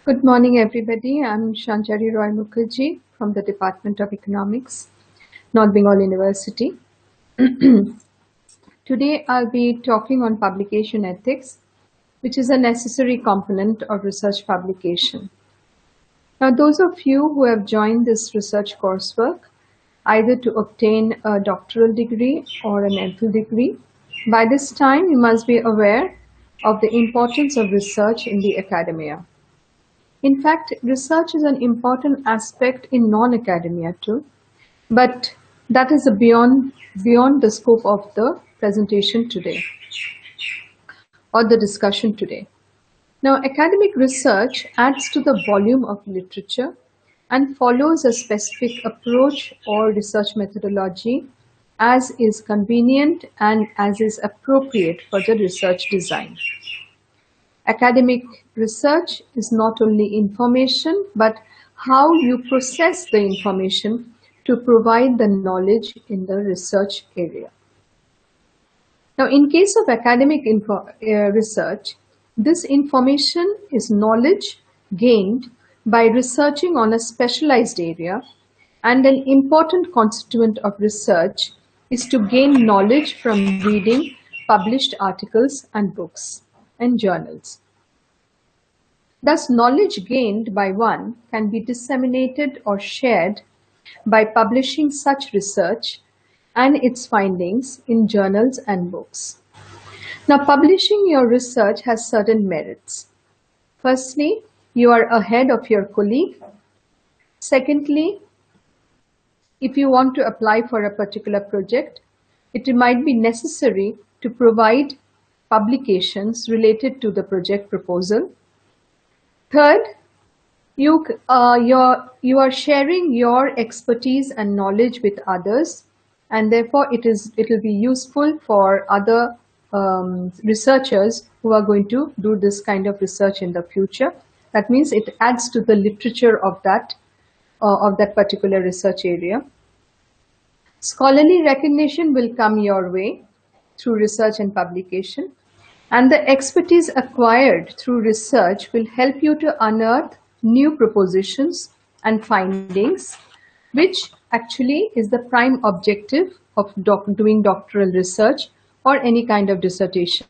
Good morning, everybody. I'm Sanchari R M from the Department of Economics, North Bengal University. Today, I'll be talking on publication ethics, which is a necessary component of research publication. Now, those of you who have joined this research coursework, either to obtain a doctoral degree or an MPhil degree, by this time you must be aware of the importance of research in the academia. In fact, research is an important aspect in non-academia too, but that is beyond the scope of the presentation today or the discussion today. Now, academic research adds to the volume of literature and follows a specific approach or research methodology as is convenient and as is appropriate for the research design. Academic research is not only information, but how you process the information to provide the knowledge in the research area. Now, in case of academic research, this information is knowledge gained by researching on a specialized area, and an important constituent of research is to gain knowledge from reading published articles and books and journals. Thus, knowledge gained by one can be disseminated or shared by publishing such research and its findings in journals and books. Now, publishing your research has certain merits. Firstly, you are ahead of your colleague. Secondly, if you want to apply for a particular project, it might be necessary to provide publications related to the project proposal. Third, you are sharing your expertise and knowledge with others, and therefore it will be useful for other researchers who are going to do this kind of research in the future. That means it adds to the literature of that particular research area. Scholarly recognition will come your way through research and publication, and the expertise acquired through research will help you to unearth new propositions and findings, which actually is the prime objective of doing doctoral research or any kind of dissertation.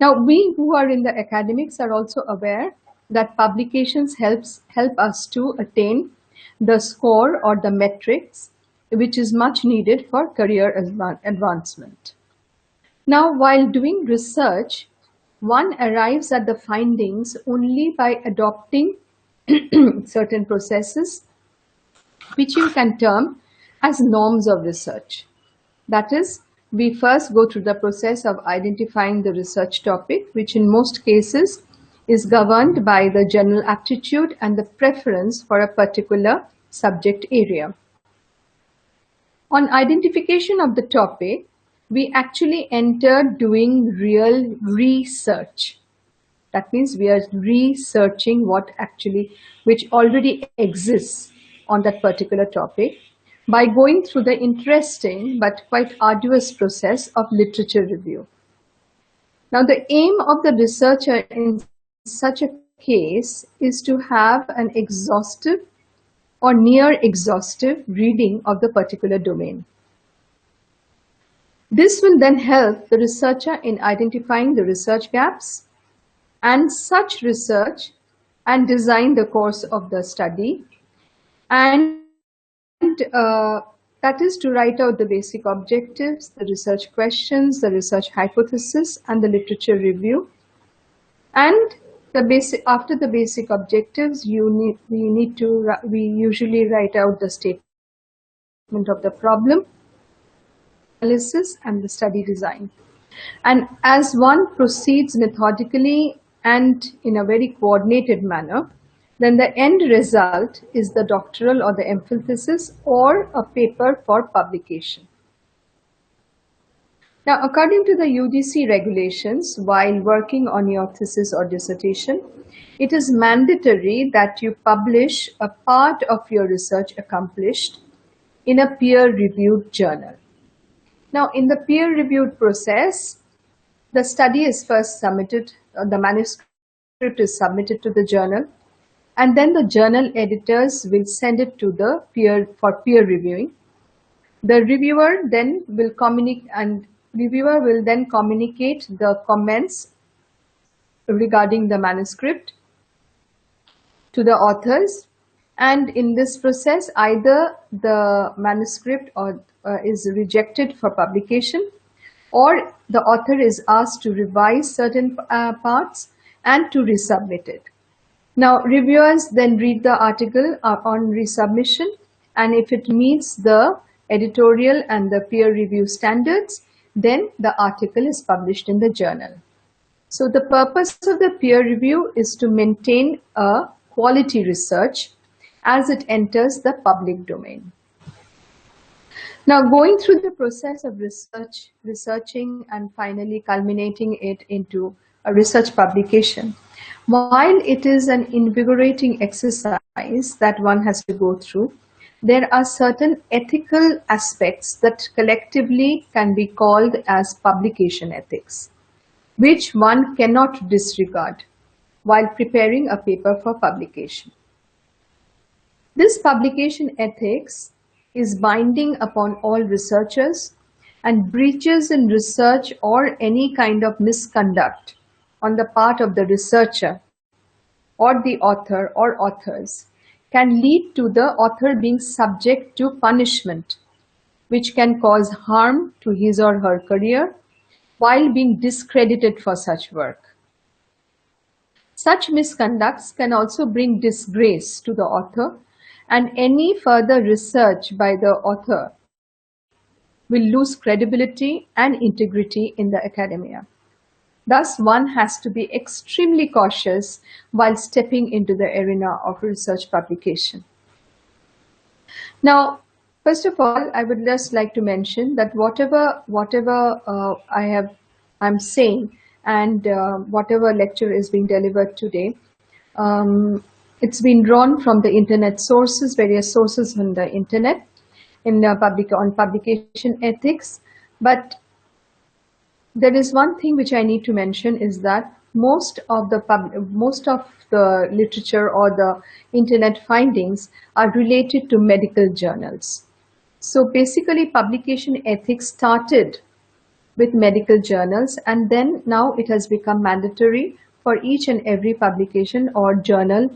Now, we who are in the academics are also aware that publications help us to attain the score or the metrics, which is much needed for career advancement. Now, while doing research, one arrives at the findings only by adopting certain processes, which you can term as norms of research. That is, we first go through the process of identifying the research topic, which in most cases is governed by the general aptitude and the preference for a particular subject area. On identification of the topic, we actually enter doing real research. That means we are researching which already exists on that particular topic by going through the interesting but quite arduous process of literature review. Now, the aim of the researcher in such a case is to have an exhaustive or near exhaustive reading of the particular domain. This will then help the researcher in identifying the research gaps and such research and design the course of the study, and that is to write out the basic objectives, the research questions, the research hypothesis, and the literature review. And after the basic objectives, we usually write out the statement of the problem, analysis, and the study design. And as one proceeds methodically and in a very coordinated manner, then the end result is the doctoral or the MPhil thesis or a paper for publication. Now, according to the UGC regulations, while working on your thesis or dissertation, it is mandatory that you publish a part of your research accomplished in a peer-reviewed journal. Now, in the peer-reviewed process, the study is first submitted, the manuscript is submitted to the journal, and then the journal editors will send it to the peer reviewing. The reviewer will then communicate the comments regarding the manuscript to the authors, and in this process either the manuscript is rejected for publication, or the author is asked to revise certain parts and to resubmit it. Now, reviewers then read the article on resubmission, and if it meets the editorial and the peer review standards, then the article is published in the journal. So the purpose of the peer review is to maintain a quality research as it enters the public domain. Now, going through the process of researching and finally culminating it into a research publication, while it is an invigorating exercise that one has to go through, there are certain ethical aspects that collectively can be called as publication ethics, which one cannot disregard while preparing a paper for publication. This publication ethics is binding upon all researchers, and breaches in research or any kind of misconduct on the part of the researcher or the author or authors can lead to the author being subject to punishment, which can cause harm to his or her career while being discredited for such work. Such misconducts can also bring disgrace to the author, and any further research by the author will lose credibility and integrity in the academia. Thus, one has to be extremely cautious while stepping into the arena of research publication. Now, first of all, I would just like to mention that whatever I'm saying, and whatever lecture is being delivered today, it's been drawn from the internet sources, various sources on the internet, on publication ethics. But there is one thing which I need to mention, is that most of the literature or the internet findings are related to medical journals. So basically, publication ethics started with medical journals, and then now it has become mandatory for each and every publication or journal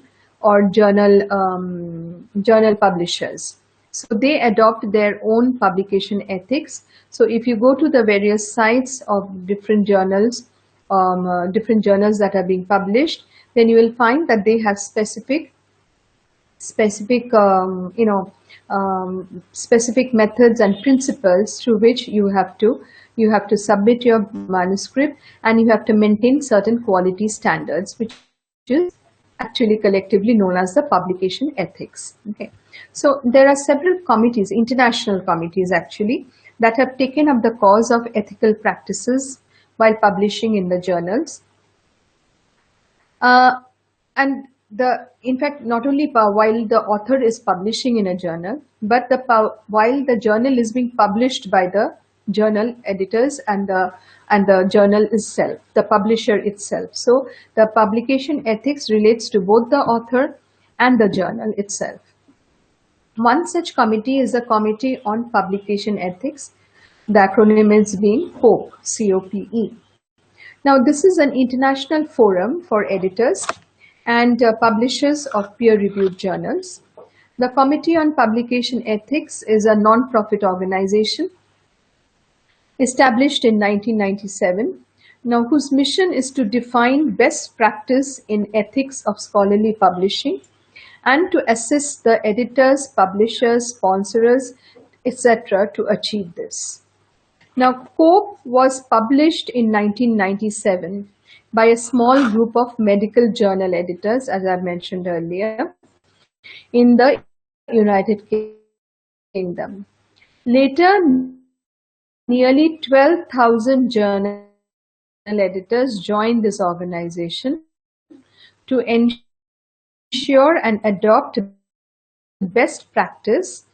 publishers. So they adopt their own publication ethics. So if you go to the various sites of different journals that are being published, then you will find that they have specific methods and principles through which you have to submit your manuscript, and you have to maintain certain quality standards, which is actually collectively known as the publication ethics. Okay, so there are several committees, international committees actually, that have taken up the cause of ethical practices while publishing in the journals. And in fact, not only while the author is publishing in a journal, but while the journal is being published by the journal editors and the journal itself, the publisher itself. So the publication ethics relates to both the author and the journal itself. One such committee is the Committee on Publication Ethics. The acronym is being COPE, C-O-P-E. Now, this is an international forum for editors and publishers of peer-reviewed journals. The Committee on Publication Ethics is a non-profit organization established in 1997, now whose mission is to define best practice in ethics of scholarly publishing and to assist the editors, publishers, sponsors, etc. to achieve this. Now, COPE was published in 1997 by a small group of medical journal editors, as I mentioned earlier, in the United Kingdom. Later, nearly 12,000 journal editors joined this organization to ensure and adopt best practice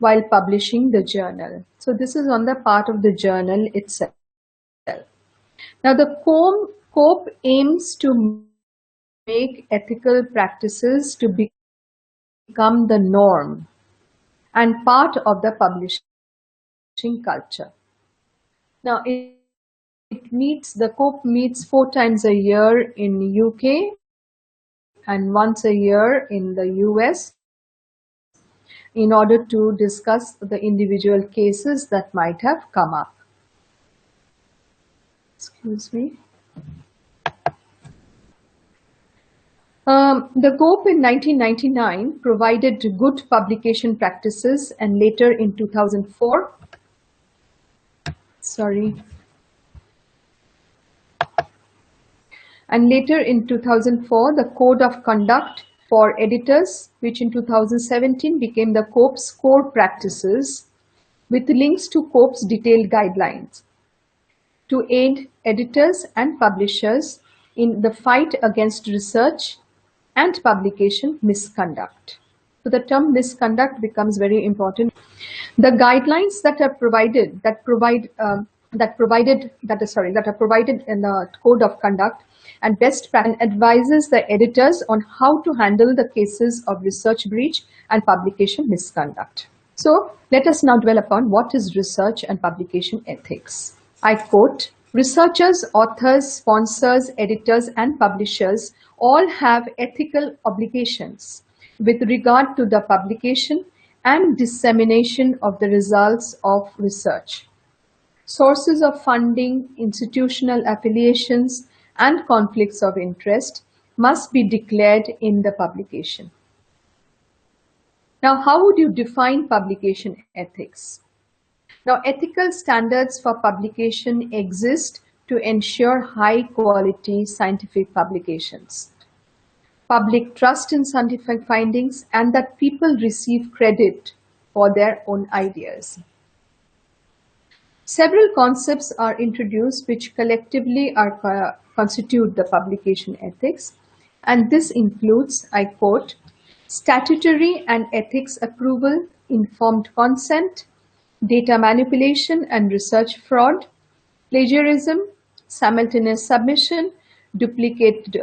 while publishing the journal. So this is on the part of the journal itself. Now the COPE aims to make ethical practices to become the norm and part of the publishing culture. Now the COPE meets 4 times a year in UK and once a year in the US in order to discuss the individual cases that might have come up. Excuse me. The COPE in 1999 provided good publication practices, and later in 2004, the Code of Conduct for Editors, which in 2017 became the COPE's core practices, with links to COPE's detailed guidelines to aid editors and publishers in the fight against research and publication misconduct. So the term misconduct becomes very important. The guidelines that are provided in the Code of Conduct and best practice advises the editors on how to handle the cases of research breach and publication misconduct. So let us now dwell upon what is research and publication ethics. I quote, "Researchers, authors, sponsors, editors, and publishers all have ethical obligations with regard to the publication and dissemination of the results of research. Sources of funding, institutional affiliations, and conflicts of interest must be declared in the publication." Now, how would you define publication ethics? Now, ethical standards for publication exist to ensure high-quality scientific publications, public trust in scientific findings, and that people receive credit for their own ideas. Several concepts are introduced which collectively constitute the publication ethics, and this includes, I quote, "statutory and ethics approval, informed consent, data manipulation and research fraud, plagiarism, simultaneous submission, duplicate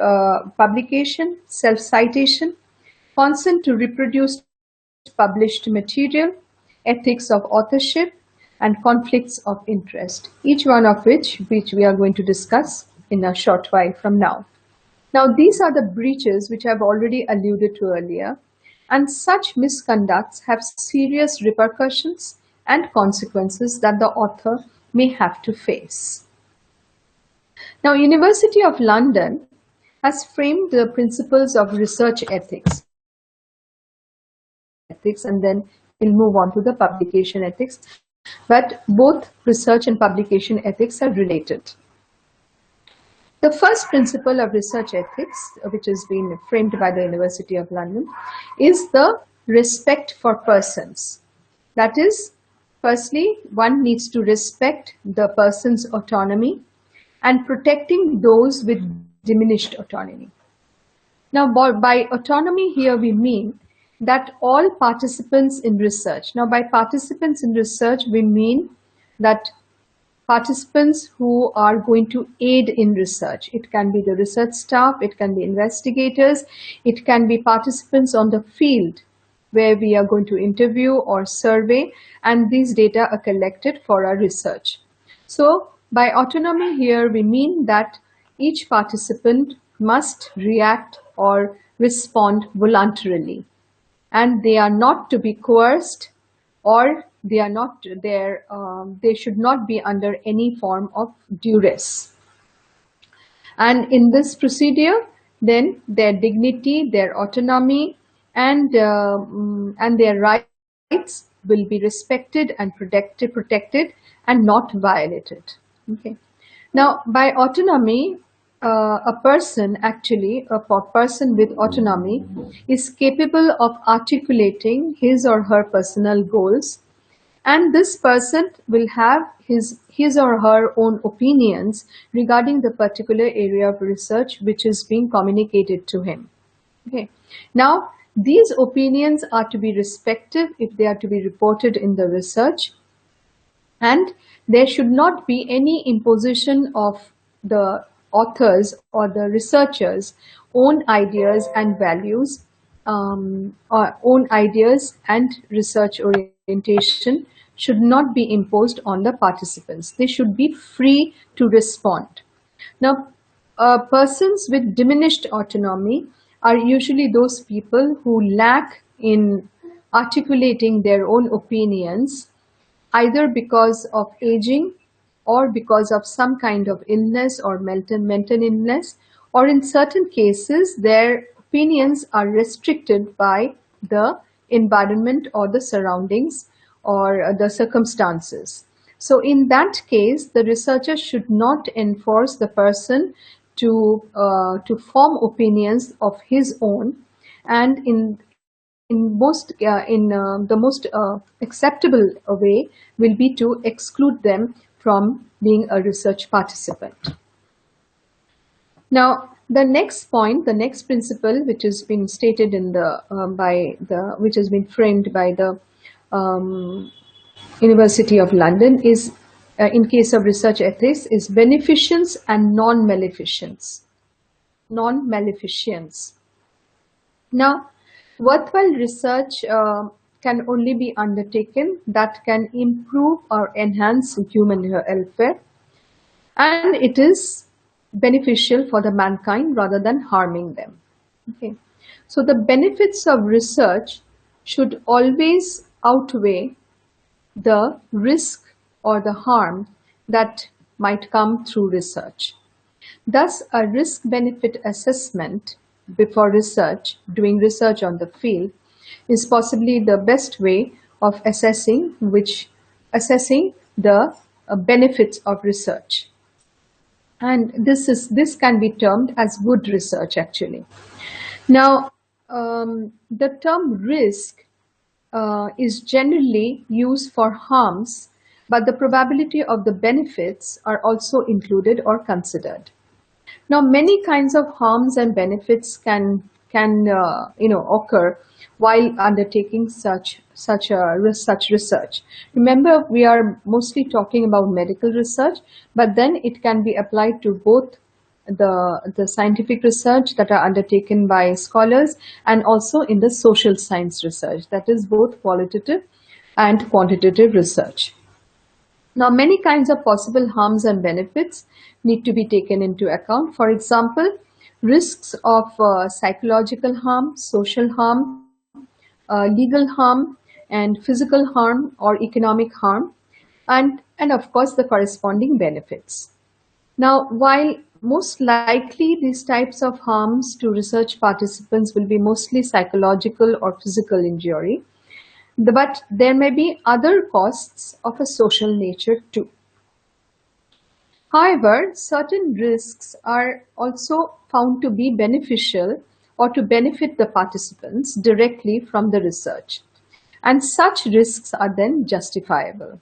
publication, self-citation, consent to reproduce published material, ethics of authorship, and conflicts of interest," each one of which we are going to discuss in a short while from now. Now, these are the breaches which I've already alluded to earlier, and such misconducts have serious repercussions and consequences that the author may have to face. Now, University of London has framed the principles of research ethics, and then we'll move on to the publication ethics. But both research and publication ethics are related. The first principle of research ethics, which has been framed by the University of London, is the respect for persons. That is, firstly, one needs to respect the person's autonomy and protecting those with diminished autonomy. Now, by autonomy here we mean that all participants in research. Now, by participants in research, we mean that participants who are going to aid in research. It can be the research staff, it can be investigators, it can be participants on the field where we are going to interview or survey, and these data are collected for our research. So, by autonomy here, we mean that each participant must react or respond voluntarily, and they are not to be coerced, or they should not be under any form of duress. And in this procedure, then their dignity, their autonomy, and their rights will be respected and protected and not violated. Okay. Now, by autonomy, a person with autonomy is capable of articulating his or her personal goals, and this person will have his or her own opinions regarding the particular area of research which is being communicated to him. Okay. Now, These opinions are to be respected if they are to be reported in the research, and there should not be any imposition of the authors or the researchers' own ideas and values, or own ideas and research orientation should not be imposed on the participants. They should be free to respond. Now, persons with diminished autonomy are usually those people who lack in articulating their own opinions, either because of aging or because of some kind of illness or mental illness, or in certain cases, their opinions are restricted by the environment or the surroundings or the circumstances. So in that case, the researcher should not enforce the person to form opinions of his own, and in the most acceptable way will be to exclude them from being a research participant. Now, the next point, the next principle, which has been stated in the which has been framed by the um, University of London, is in case of research ethics, is beneficence and non-maleficence. Non-maleficence. Now, worthwhile research can only be undertaken that can improve or enhance human welfare, and it is beneficial for the mankind rather than harming them. Okay, so the benefits of research should always outweigh the risk or the harm that might come through research. Thus, a risk-benefit assessment before doing research on the field, is possibly the best way of assessing the benefits of research. And this can be termed as good research actually. Now, the term risk is generally used for harms, but the probability of the benefits are also included or considered. Now, many kinds of harms and benefits can occur while undertaking such research. Remember, we are mostly talking about medical research, but then it can be applied to both the scientific research that are undertaken by scholars and also in the social science research, that is both qualitative and quantitative research. Now, many kinds of possible harms and benefits need to be taken into account. For example, risks of psychological harm, social harm, legal harm, and physical harm or economic harm, and of course the corresponding benefits. Now, while most likely these types of harms to research participants will be mostly psychological or physical injury, but there may be other costs of a social nature too. However, certain risks are also found to be beneficial or to benefit the participants directly from the research, and such risks are then justifiable.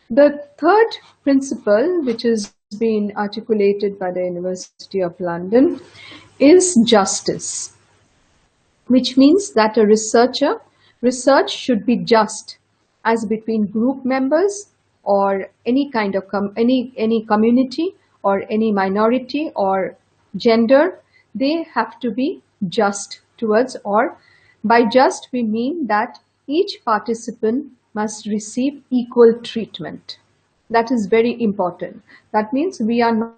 The third principle, which has been articulated by the University of London, is justice, which means that a research should be just as between group members or any kind of any community or any minority or gender. They have to be just towards, or by just we mean that each participant must receive equal treatment. That is very important. That means we are not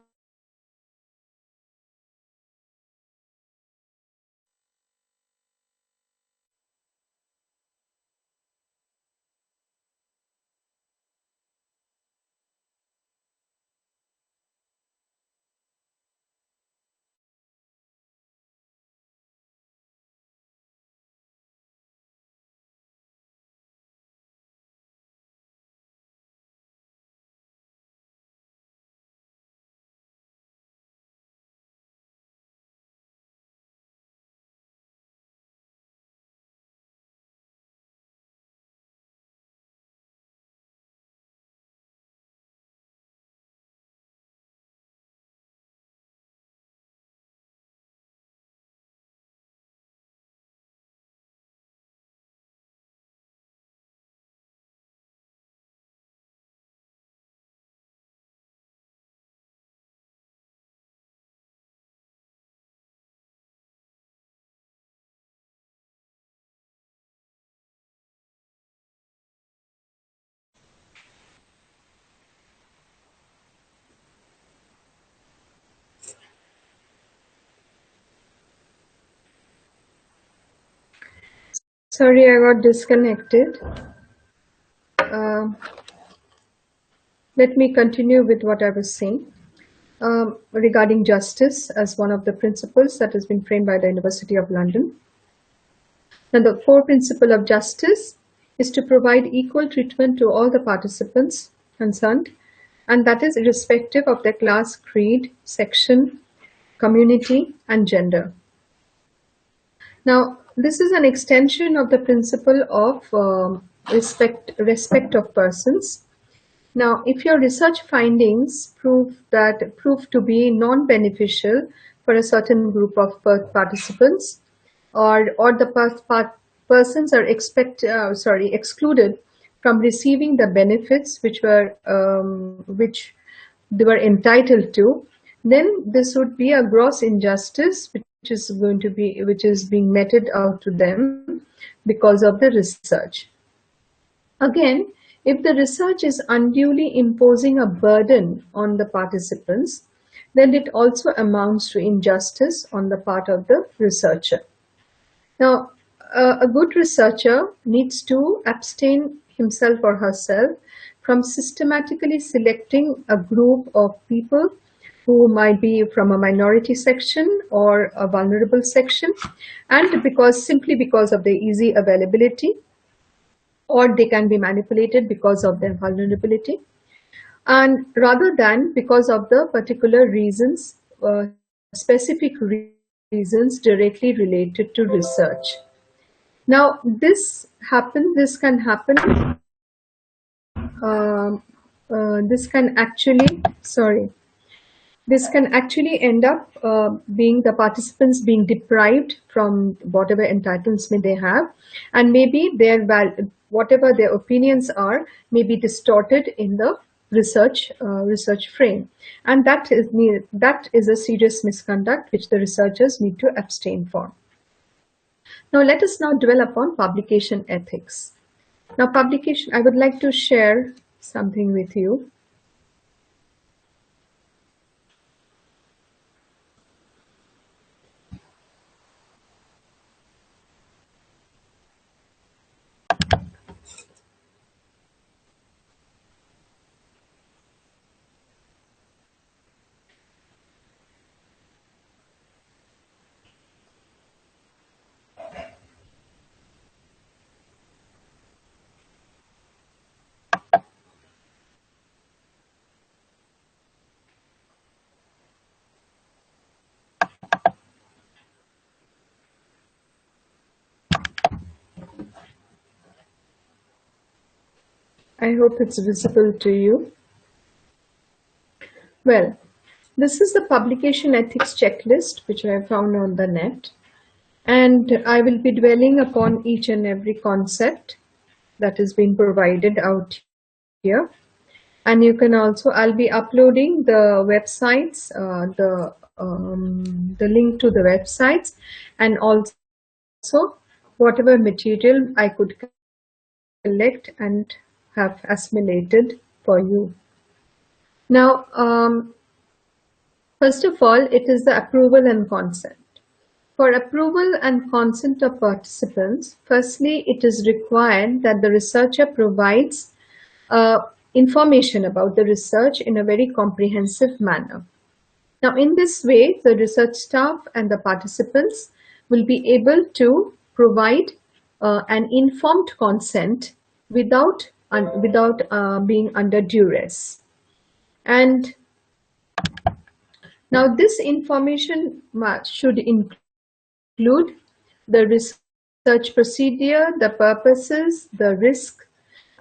Sorry, I got disconnected. Uh, Let me continue with what I was saying regarding justice as one of the principles that has been framed by the University of London. Now, the core principle of justice is to provide equal treatment to all the participants concerned, and that is irrespective of their class, creed, section, community, and gender. Now, this is an extension of the principle of respect of persons. Now, if your research findings prove to be non-beneficial for a certain group of participants, or the persons are excluded from receiving the benefits which they were entitled to, then this would be a gross injustice which is being meted out to them because of the research. Again, if the research is unduly imposing a burden on the participants, then it also amounts to injustice on the part of the researcher. Now, a good researcher needs to abstain himself or herself from systematically selecting a group of people who might be from a minority section or a vulnerable section, and simply because of their easy availability, or they can be manipulated because of their vulnerability, and rather than because of the particular reasons, specific reasons directly related to research. Now, this can happen. This can actually, this can actually end up being the participants being deprived from whatever entitlements they have, and maybe whatever their opinions are may be distorted in the research frame, and that is a serious misconduct which the researchers need to abstain from. Now let us now dwell upon publication ethics. Now I would like to share something with you. I hope it's visible to you. Well, this is the publication ethics checklist which I found on the net, and I will be dwelling upon each and every concept that has been provided out here. And you can also, I'll be uploading the websites, the link to the websites, and also whatever material I could collect and have assimilated for you. Now, first of all, it is the approval and consent. For approval and consent of participants, firstly, it is required that the researcher provides information about the research in a very comprehensive manner. Now, in this way, the research staff and the participants will be able to provide an informed consent without being under duress. And now this information should include the research procedure, the purposes, the risk,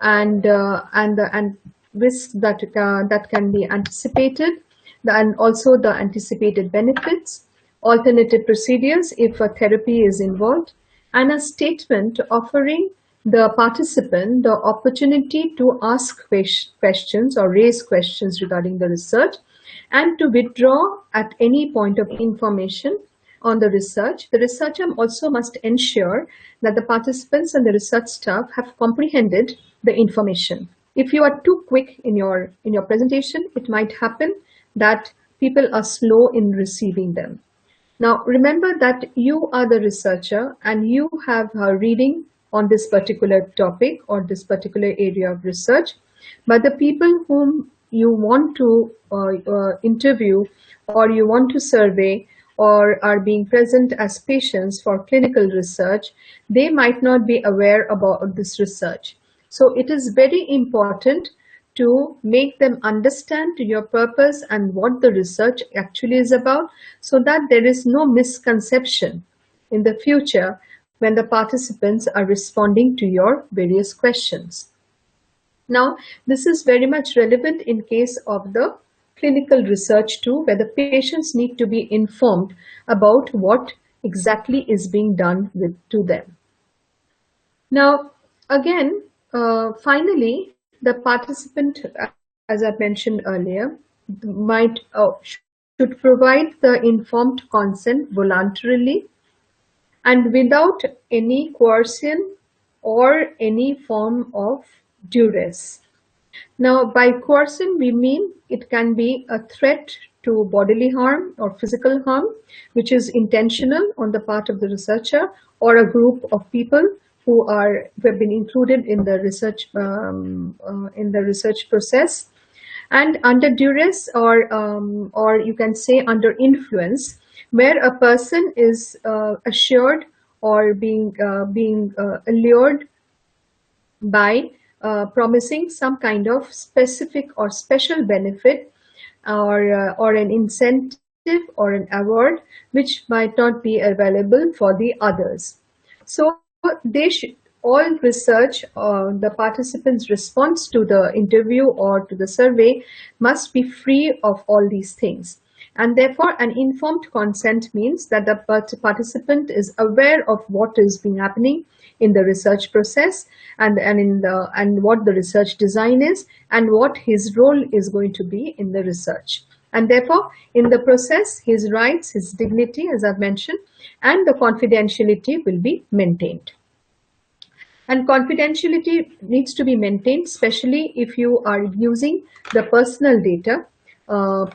and risks that can be anticipated, and also the anticipated benefits, alternative procedures if a therapy is involved, and a statement offering the participant the opportunity to ask questions or raise questions regarding the research, and to withdraw at any point of information on the research. The researcher also must ensure that the participants and the research staff have comprehended the information. If you are too quick in your presentation, it might happen that people are slow in receiving them. Now, remember that you are the researcher and you have a reading on this particular topic or this particular area of research, but the people whom you want to interview or you want to survey or are being present as patients for clinical research, they might not be aware about this research. So it is very important to make them understand your purpose and what the research actually is about, so that there is no misconception in the future when the participants are responding to your various questions. Now, this is very much relevant in case of the clinical research too, where the patients need to be informed about what exactly is being done to them. Now, again, finally, the participant, as I mentioned earlier, might should provide the informed consent voluntarily and without any coercion or any form of duress. Now, by coercion, we mean it can be a threat to bodily harm or physical harm, which is intentional on the part of the researcher or a group of people who have been included in the research process, and under duress or you can say under influence, where a person is assured or being allured by promising some kind of specific or special benefit or an incentive or an award which might not be available for the others. So they should all research the participants' response to the interview or to the survey must be free of all these things. And therefore, an informed consent means that the participant is aware of what is being happening in the research process and what the research design is and what his role is going to be in the research. And therefore, in the process, his rights, his dignity, as I've mentioned, and the confidentiality will be maintained. And confidentiality needs to be maintained, especially if you are using the personal data of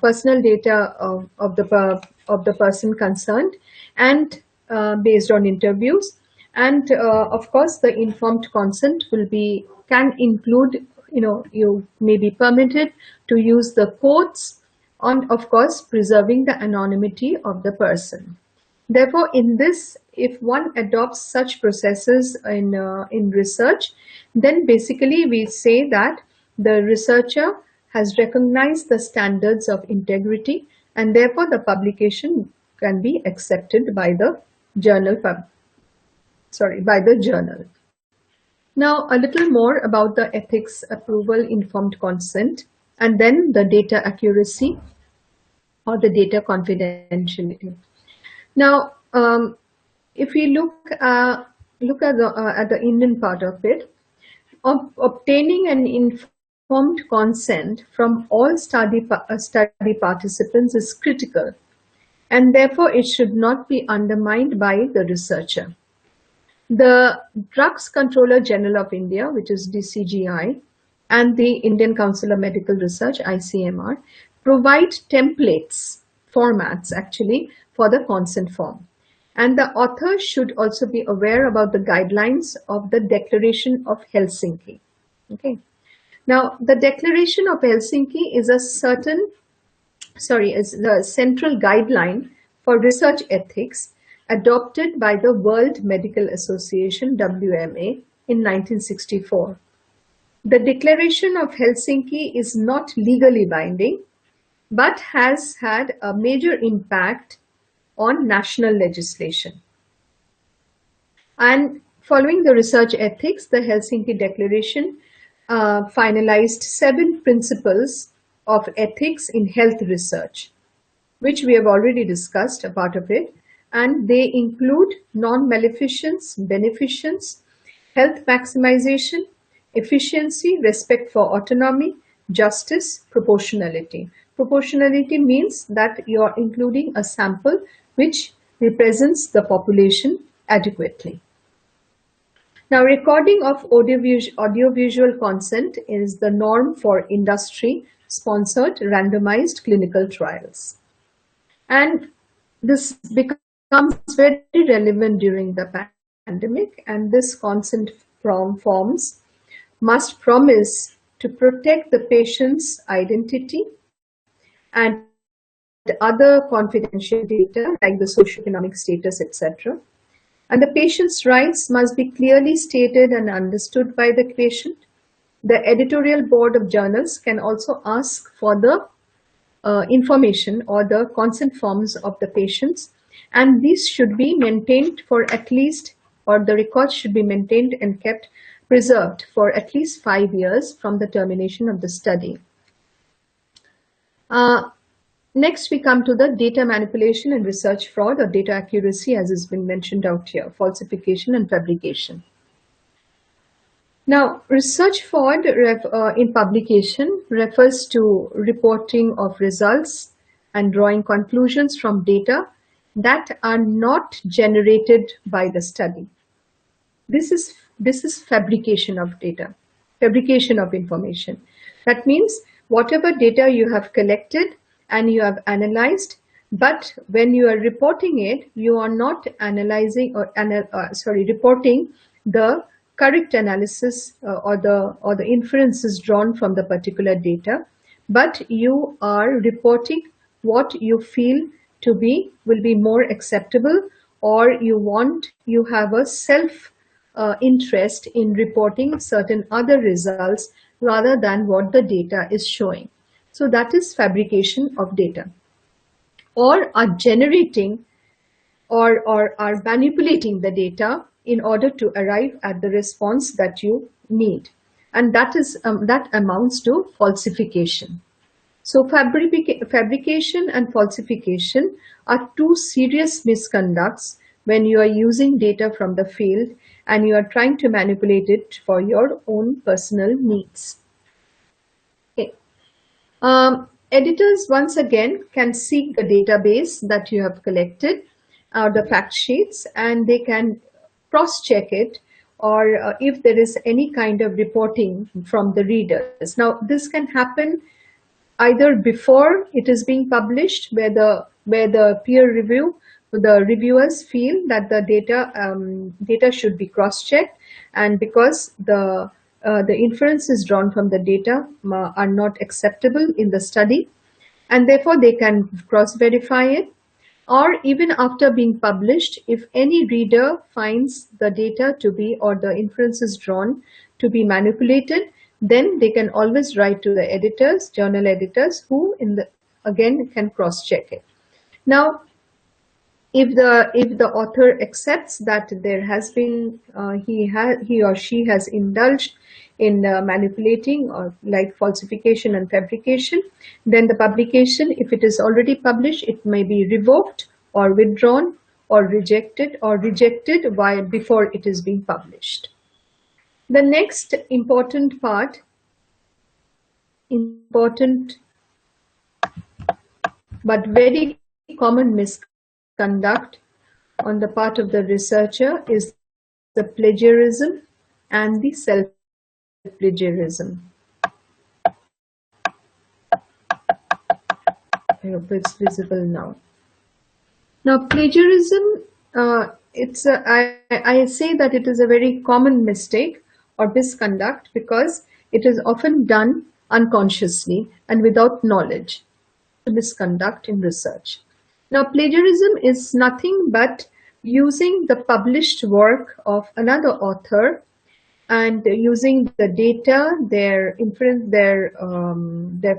the person concerned, and based on interviews. And of course, the informed consent can include, you may be permitted to use the quotes, and of course, preserving the anonymity of the person. Therefore, in this, if one adopts such processes in research, then basically we say that the researcher has recognized the standards of integrity, and therefore the publication can be accepted by the journal. Now, a little more about the ethics, approval, informed consent, and then the data accuracy or the data confidentiality. Now, if we look at the Indian part of it, obtaining an informed consent from all study participants is critical, and therefore it should not be undermined by the researcher. The Drugs Controller General of India, which is DCGI, and the Indian Council of Medical Research, ICMR, provide templates, formats actually, for the consent form. And the author should also be aware about the guidelines of the Declaration of Helsinki. Okay. Now, the Declaration of Helsinki is is the central guideline for research ethics adopted by the World Medical Association, WMA, in 1964. The Declaration of Helsinki is not legally binding, but has had a major impact on national legislation. And following the research ethics, the Helsinki Declaration finalized 7 principles of ethics in health research, which we have already discussed a part of it, and they include non-maleficence, beneficence, health maximization, efficiency, respect for autonomy, justice, proportionality. Proportionality means that you are including a sample which represents the population adequately. Now, recording of audiovisual consent is the norm for industry-sponsored randomized clinical trials. And this becomes very relevant during the pandemic, and this consent forms must promise to protect the patient's identity and other confidential data like the socioeconomic status, etc. And the patient's rights must be clearly stated and understood by the patient. The editorial board of journals can also ask for the information or the consent forms of the patients, and these should be maintained for at least, or the records should be maintained and kept preserved for at least 5 years from the termination of the study. Next, we come to the data manipulation and research fraud, or data accuracy, as has been mentioned out here, falsification and fabrication. Now, research fraud in publication refers to reporting of results and drawing conclusions from data that are not generated by the study. This is fabrication of data, fabrication of information. That means whatever data you have collected and you have analyzed, but when you are reporting it, you are not analyzing or reporting the correct analysis or the inferences drawn from the particular data, but you are reporting what you feel to be will be more acceptable, or you have a self interest in reporting certain other results rather than what the data is showing. So that is fabrication of data, or are generating or are manipulating the data in order to arrive at the response that you need. And that amounts to falsification. So fabrication and falsification are two serious misconducts when you are using data from the field and you are trying to manipulate it for your own personal needs. Okay. Editors once again can seek the database that you have collected, the fact sheets, and they can cross-check it, or if there is any kind of reporting from the readers. Now, this can happen either before it is being published, where the peer review, the reviewers feel that the data should be cross-checked, and because the inferences drawn from the data are not acceptable in the study, and therefore they can cross-verify it. Or even after being published, if any reader finds the data to be, or the inferences drawn to be manipulated, then they can always write to the editors, journal editors, who again can cross-check it. Now, if the author accepts that there has been he or she has indulged in manipulating or like falsification and fabrication, then the publication, if it is already published, it may be revoked or withdrawn or rejected while before it is being published. The next important but very common misconduct on the part of the researcher is the plagiarism and the self-plagiarism. I hope it's visible now. Now, plagiarism, I say that it is a very common mistake or misconduct because it is often done unconsciously and without knowledge. Misconduct in research. Now, plagiarism is nothing but using the published work of another author and using the data, their inference, their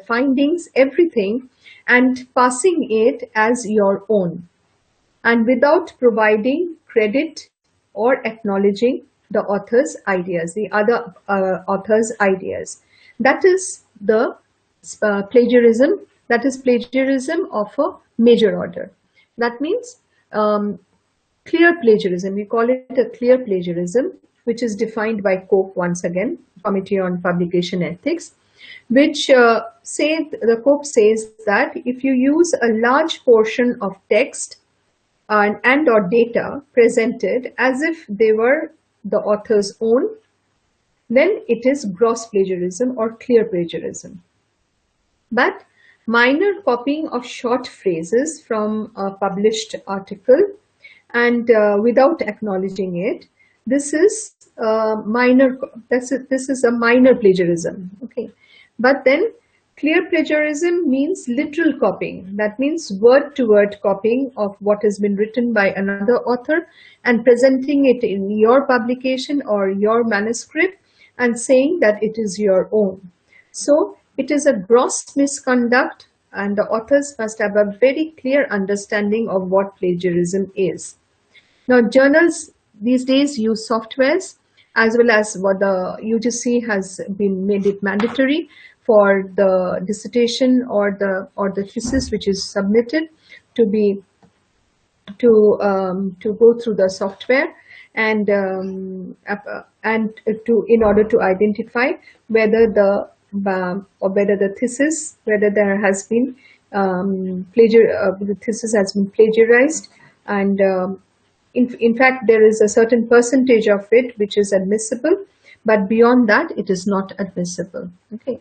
findings, everything, and passing it as your own, and without providing credit or acknowledging the author's ideas, the other author's ideas. That is the plagiarism. That is plagiarism of a major order. That means clear plagiarism. We call it a clear plagiarism, which is defined by COPE once again, Committee on Publication Ethics, which the COPE says that if you use a large portion of text and or data presented as if they were the author's own, then it is gross plagiarism or clear plagiarism. But minor copying of short phrases from a published article and without acknowledging it, this is minor. This is a minor plagiarism. Okay, but then clear plagiarism means literal copying. That means word-to-word copying of what has been written by another author and presenting it in your publication or your manuscript and saying that it is your own. So it is a gross misconduct, and the authors must have a very clear understanding of what plagiarism is. Now, journals these days use softwares, as well as what the UGC has been made it mandatory for the dissertation or the thesis which is submitted to be to go through the software and to in order to identify whether the thesis, whether there has been the thesis has been plagiarized, and in fact there is a certain percentage of it which is admissible, but beyond that it is not admissible. Okay.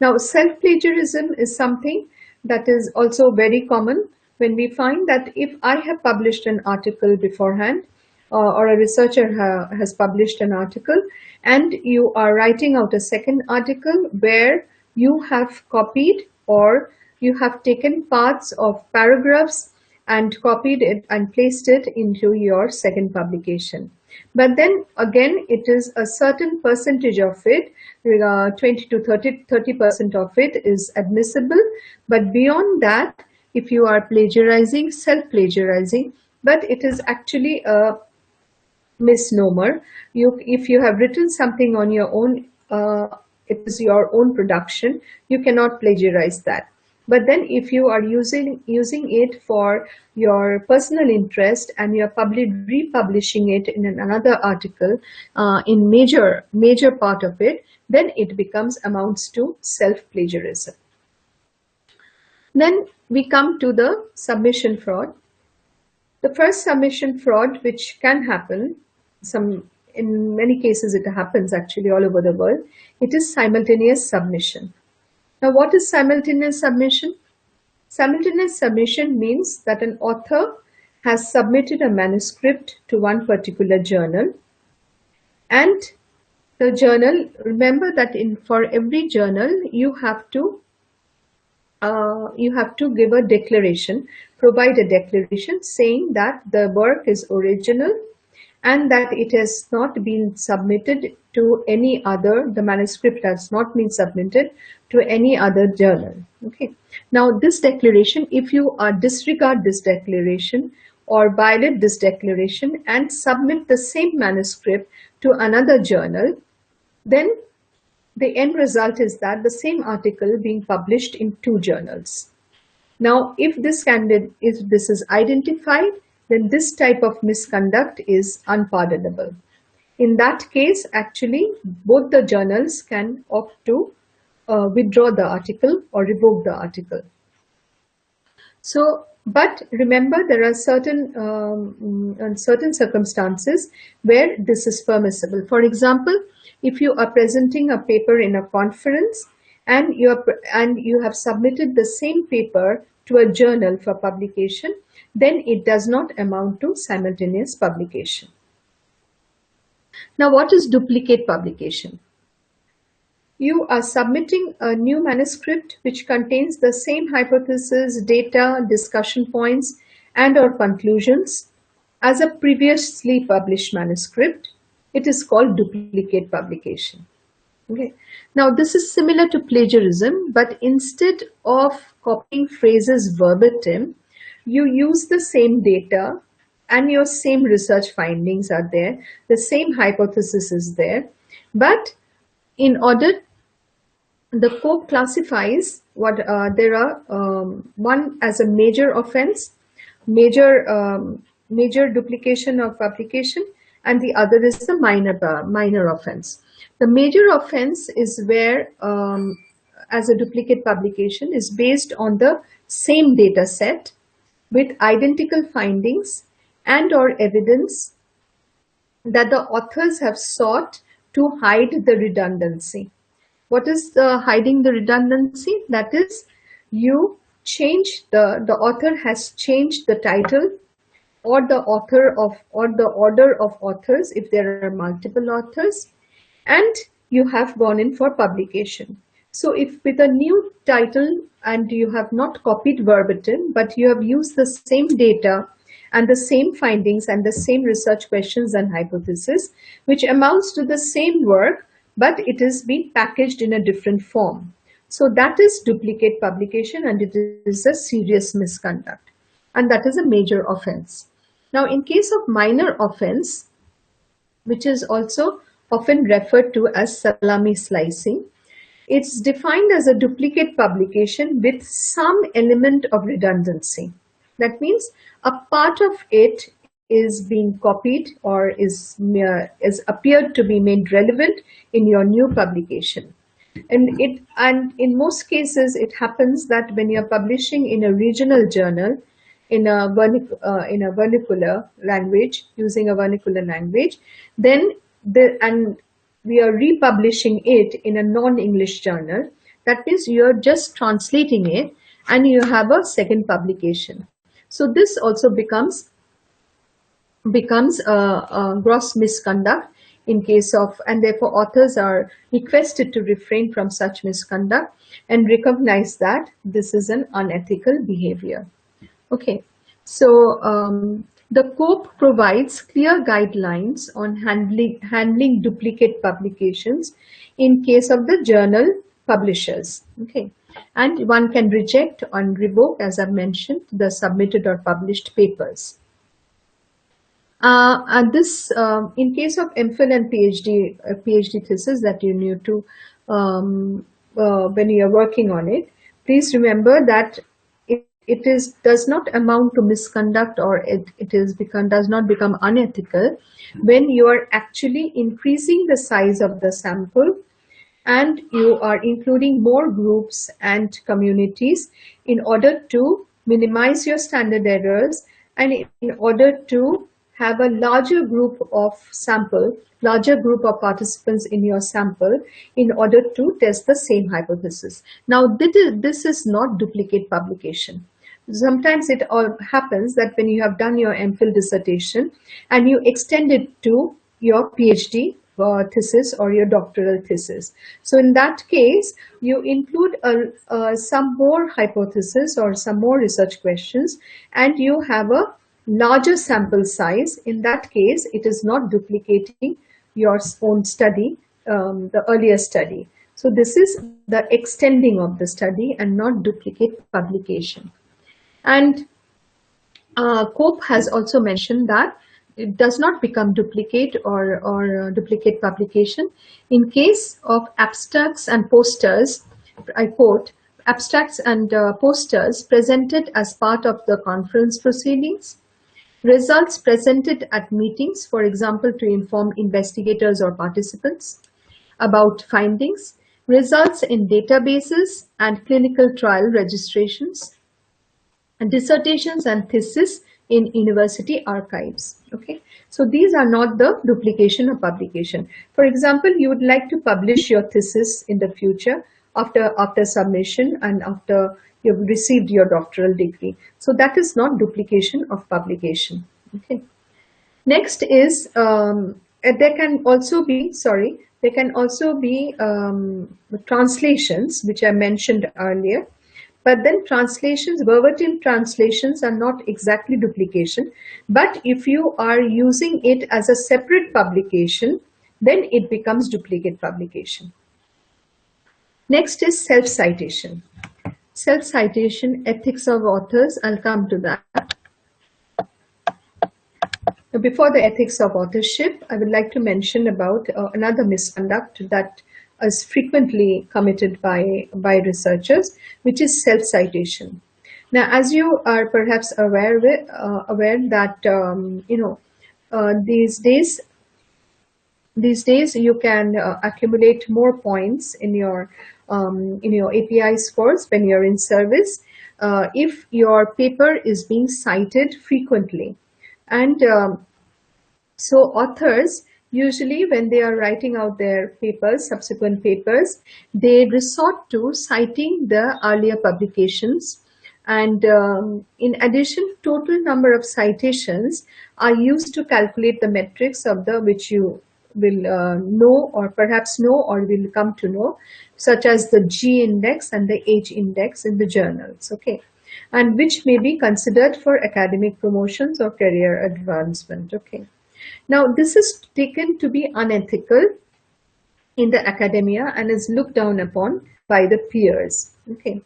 Now, self-plagiarism is something that is also very common when we find that if I have published an article beforehand, or a researcher has published an article, and you are writing out a second article where you have copied or you have taken parts of paragraphs and copied it and placed it into your second publication. But then again, it is a certain percentage of it, 20 to 30% of it is admissible. But beyond that, if you are plagiarizing, self-plagiarizing, but it is actually a misnomer. If you have written something on your own, it is your own production, you cannot plagiarize that. But then if you are using it for your personal interest and you are republishing it in another article, in major part of it, then it amounts to self-plagiarism. Then we come to the submission fraud. The first submission fraud which can happen, in many cases it happens actually all over the world, it is simultaneous submission. Now, what is simultaneous submission? Simultaneous submission means that an author has submitted a manuscript to one particular journal, and the journal, remember that for every journal you have to give a declaration, provide a declaration saying that the work is original and that it has not been submitted to any other, the manuscript has not been submitted to any other journal. Okay. Now this declaration, if you disregard this declaration or violate this declaration and submit the same manuscript to another journal, then the end result is that the same article being published in two journals. Now, if this is identified, then this type of misconduct is unpardonable. In that case, actually, both the journals can opt to withdraw the article or revoke the article. So, but remember, there are certain circumstances where this is permissible. For example, if you are presenting a paper in a conference and you have submitted the same paper to a journal for publication, then it does not amount to simultaneous publication. Now, what is duplicate publication? You are submitting a new manuscript which contains the same hypothesis, data, discussion points, and/or conclusions as a previously published manuscript. It is called duplicate publication. Okay. Now, this is similar to plagiarism, but instead of copying phrases verbatim, you use the same data and your same research findings are there, the same hypothesis is there, but in order, the code classifies what there are one as a major offense, major duplication of publication, and the other is the minor offense. The major offense is where, as a duplicate publication, is based on the same data set with identical findings and/or evidence that the authors have sought to hide the redundancy. What is the hiding the redundancy? That is, you change the author has changed the title or the author of, or the order of authors if there are multiple authors, and you have gone in for publication. So if with a new title and you have not copied verbatim, but you have used the same data and the same findings and the same research questions and hypothesis, which amounts to the same work, but it is being packaged in a different form. So that is duplicate publication, and it is a serious misconduct. And that is a major offense. Now, in case of minor offense, which is also often referred to as salami slicing, it's defined as a duplicate publication with some element of redundancy. That means a part of it is being copied or is appeared to be made relevant in your new publication. And in most cases, it happens that when you're publishing in a regional journal, in a vernacular language, using a vernacular language, then and we are republishing it in a non-English journal. That means you're just translating it and you have a second publication. So this also becomes a gross misconduct in case of, and therefore authors are requested to refrain from such misconduct and recognize that this is an unethical behavior. Okay, so the COPE provides clear guidelines on handling duplicate publications in case of the journal publishers. Okay, and one can reject or revoke, as I've mentioned, the submitted or published papers. And this, in case of MPhil and PhD thesis that you need to, when you are working on it, please remember that does not amount to misconduct, or does not become unethical when you are actually increasing the size of the sample and you are including more groups and communities in order to minimize your standard errors and in order to have a larger group of larger group of participants in your sample in order to test the same hypothesis. Now, this is not duplicate publication. Sometimes it all happens that when you have done your MPhil dissertation and you extend it to your PhD thesis or your doctoral thesis. So in that case, you include some more hypothesis or some more research questions, and you have a larger sample size. In that case, it is not duplicating your own study, the earlier study. So this is the extending of the study and not duplicate publication. And COPE has also mentioned that it does not become duplicate or duplicate publication in case of abstracts and posters. I quote, abstracts and posters presented as part of the conference proceedings, results presented at meetings, for example, to inform investigators or participants about findings, results in databases and clinical trial registrations, and dissertations and thesis in university archives. Okay, so these are not the duplication of publication. For example, you would like to publish your thesis in the future after submission and after you've received your doctoral degree. So that is not duplication of publication. Okay. Next is there can also be translations, which I mentioned earlier. But then translations, verbatim translations are not exactly duplication. But if you are using it as a separate publication, then it becomes duplicate publication. Next is self-citation. Self-citation, ethics of authors, I'll come to that. Before the ethics of authorship, I would like to mention about another misconduct that is frequently committed by researchers, which is self-citation. Now, as you are perhaps aware that these days you can accumulate more points in your API scores when you're in service if your paper is being cited frequently. And so authors, usually when they are writing out their papers, subsequent papers, they resort to citing the earlier publications And in addition, total number of citations are used to calculate the metrics of the which you will know or perhaps know or will come to know, such as the G index and the H index in the journals, okay, and which may be considered for academic promotions or career advancement, okay. Now, this is taken to be unethical in the academia and is looked down upon by the peers. Okay.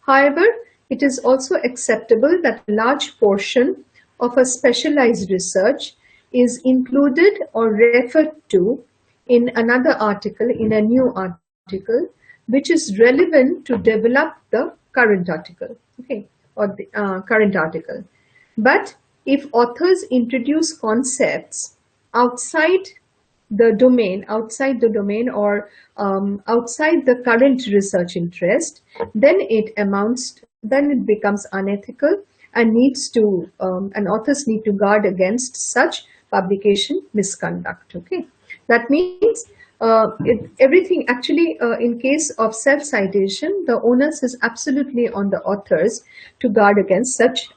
However, it is also acceptable that a large portion of a specialized research is included or referred to in another article, in a new article, which is relevant to develop the current article, okay, or the current article. But if authors introduce concepts outside outside the domain or outside the current research interest, then it becomes unethical and needs to, and authors need to guard against such publication misconduct. Okay, that means everything actually in case of self-citation, the onus is absolutely on the authors to guard against such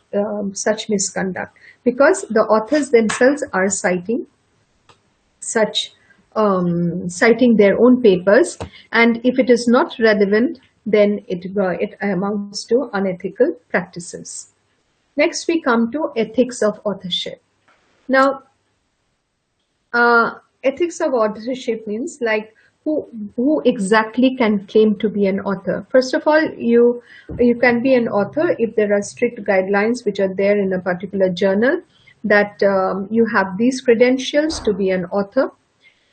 misconduct, because the authors themselves are citing their own papers, and if it is not relevant, then it amounts to unethical practices. Next, we come to ethics of authorship. Now, ethics of authorship means like who exactly can claim to be an author. First of all, you can be an author if there are strict guidelines which are there in a particular journal that you have these credentials to be an author,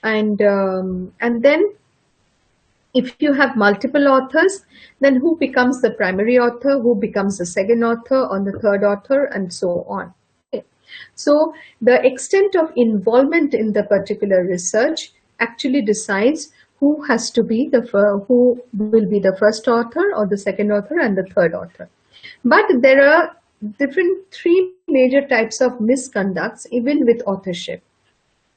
and then if you have multiple authors, then who becomes the primary author, who becomes the second author, or the third author, and so on. Okay. So the extent of involvement in the particular research actually decides who has to be who will be the first author or the second author and the third author. But there are three major types of misconducts even with authorship.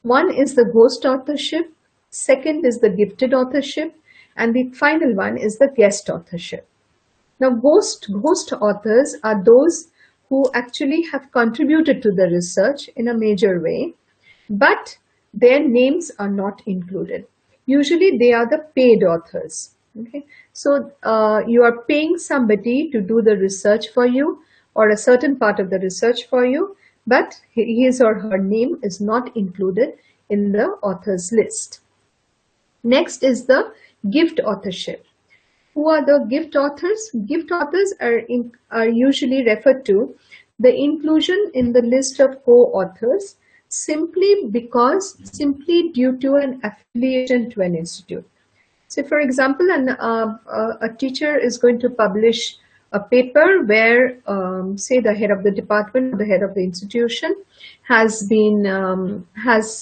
One is the ghost authorship, second is the gifted authorship, and the final one is the guest authorship. Now, ghost authors are those who actually have contributed to the research in a major way, but their names are not included. Usually, they are the paid authors. Okay, so you are paying somebody to do the research for you or a certain part of the research for you, but his or her name is not included in the author's list. Next is the gift authorship. Who are the gift authors? Gift authors are usually referred to the inclusion in the list of co-authors simply due to an affiliation to an institute. So, for example, a teacher is going to publish a paper where, say, the head of the department, the head of the institution has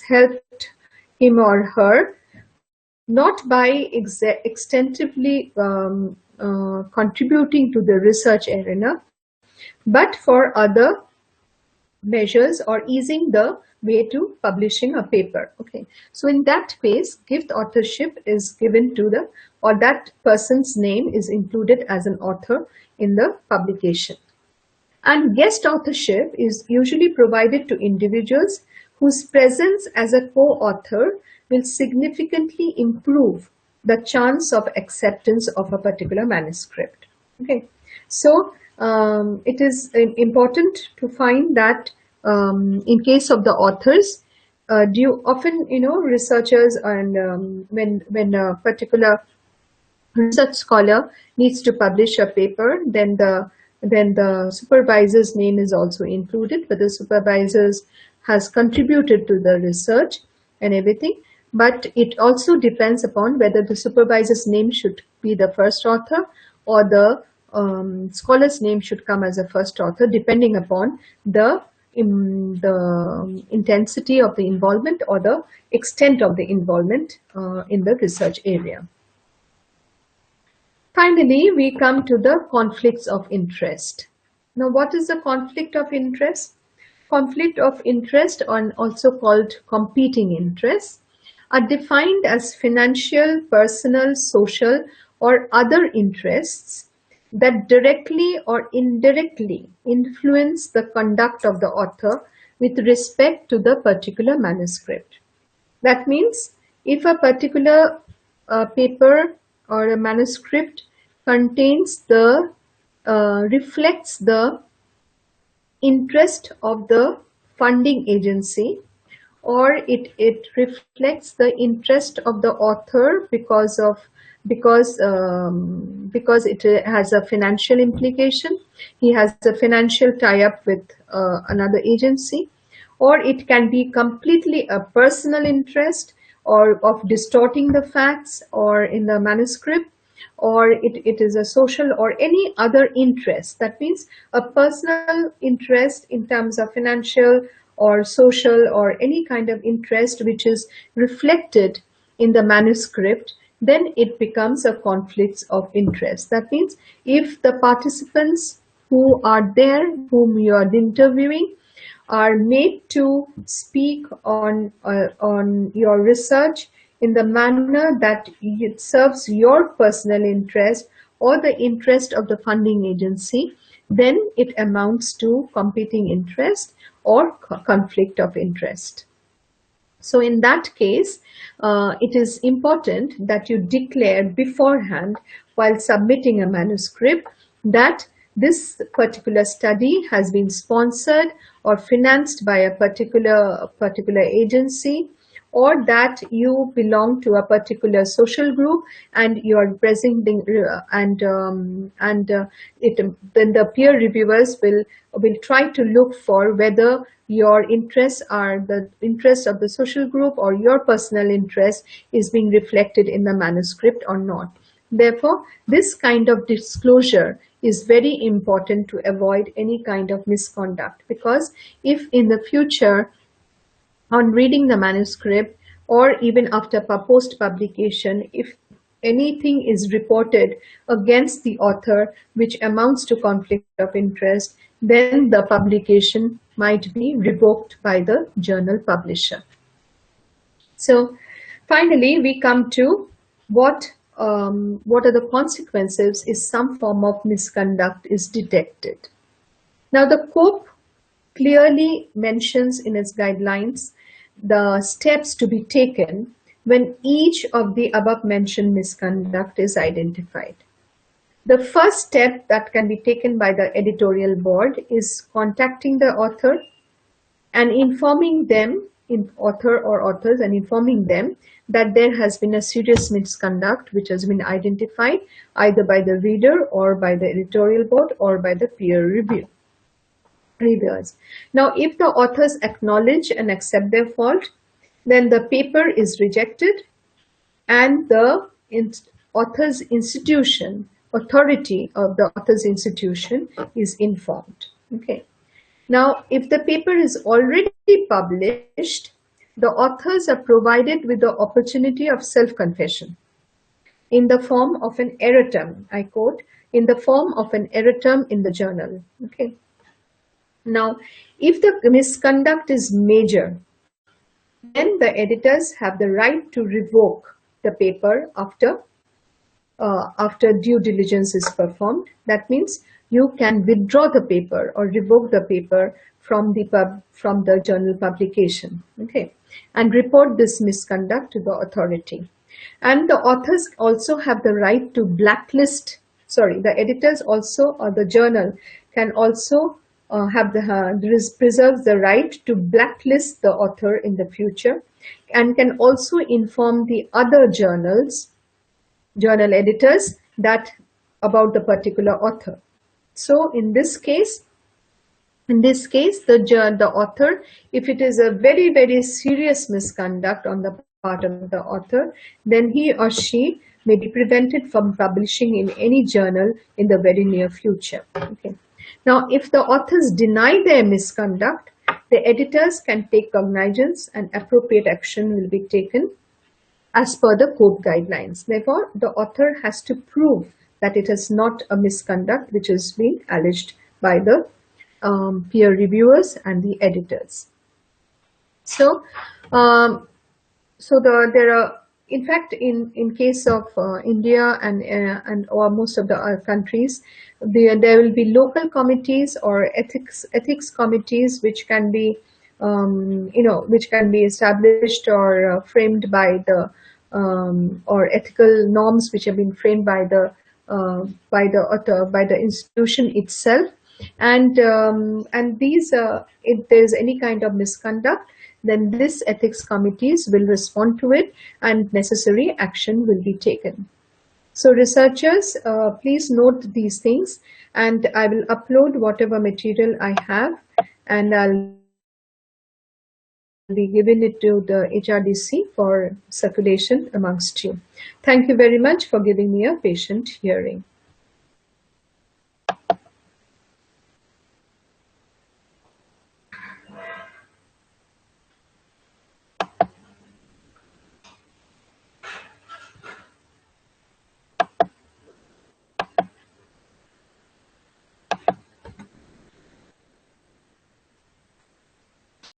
helped him or her, not by extensively contributing to the research arena, but for other measures or easing the way to publishing a paper. Okay, so in that case, gift authorship is given to or that person's name is included as an author in the publication. And guest authorship is usually provided to individuals whose presence as a co-author will significantly improve the chance of acceptance of a particular manuscript. Okay, so it is important to find that in case of the authors, researchers and when a particular research scholar needs to publish a paper, then the supervisor's name is also included, whether the supervisors has contributed to the research and everything. But it also depends upon whether the supervisor's name should be the first author or the scholar's name should come as a first author, depending upon the intensity of the involvement or the extent of the involvement in the research area. Finally, we come to the conflicts of interest. Now, what is the conflict of interest? Conflict of interest, also called competing interests, are defined as financial, personal, social, or other interests that directly or indirectly influence the conduct of the author with respect to the particular manuscript. That means if a particular paper or a manuscript contains the reflects the interest of the funding agency, or it reflects the interest of the author because it has a financial implication. He has a financial tie-up with another agency, or it can be completely a personal interest or of distorting the facts or in the manuscript, or it is a social or any other interest. That means a personal interest in terms of financial or social or any kind of interest which is reflected in the manuscript, then it becomes a conflict of interest. That means if the participants who are there, whom you are interviewing, are made to speak on your research in the manner that it serves your personal interest or the interest of the funding agency, then it amounts to competing interest or conflict of interest. So in that case, it is important that you declare beforehand while submitting a manuscript that this particular study has been sponsored or financed by a particular agency, or that you belong to a particular social group and you are presenting then the peer reviewers will try to look for whether your interests are the interests of the social group or your personal interest is being reflected in the manuscript or not. Therefore, this kind of disclosure is very important to avoid any kind of misconduct, because if in the future on reading the manuscript or even after post publication, if anything is reported against the author which amounts to conflict of interest, then the publication might be revoked by the journal publisher. So finally, we come to what are the consequences if some form of misconduct is detected. Now, the COPE clearly mentions in its guidelines the steps to be taken when each of the above mentioned misconduct is identified. The first step that can be taken by the editorial board is contacting the author and informing them, author or authors, and informing them that there has been a serious misconduct which has been identified either by the reader or by the editorial board or by the peer reviewers. Now, if the authors acknowledge and accept their fault, then the paper is rejected and the author's institution, authority of the author's institution is informed. Okay. Now, if the paper is already published, the authors are provided with the opportunity of self-confession in the form of an erratum, I quote, in the form of an erratum in the journal. Okay. Now, if the misconduct is major, then the editors have the right to revoke the paper after due diligence is performed. That means you can withdraw the paper or revoke the paper from the journal publication, okay, and report this misconduct to the authority. And the authors also have the right to blacklist. Sorry, the editors also, or the journal can also preserves the right to blacklist the author in the future, and can also inform the other journal editors about the particular author. So in this case, the author, if it is a very, very serious misconduct on the part of the author, then he or she may be prevented from publishing in any journal in the very near future. Okay. Now, if the authors deny their misconduct, the editors can take cognizance and appropriate action will be taken as per the COPE guidelines. Therefore, the author has to prove that it is not a misconduct which is being alleged by the peer reviewers and the editors. So, there are in fact, in case of India and or most of the countries, there will be local committees or ethics committees which can be which can be established or framed by the or ethical norms which have been framed by the author, by the institution itself. And these if there's any kind of misconduct, then this ethics committees will respond to it and necessary action will be taken. So researchers, please note these things, and I will upload whatever material I have, and I'll be giving it to the HRDC for circulation amongst you. Thank you very much for giving me a patient hearing.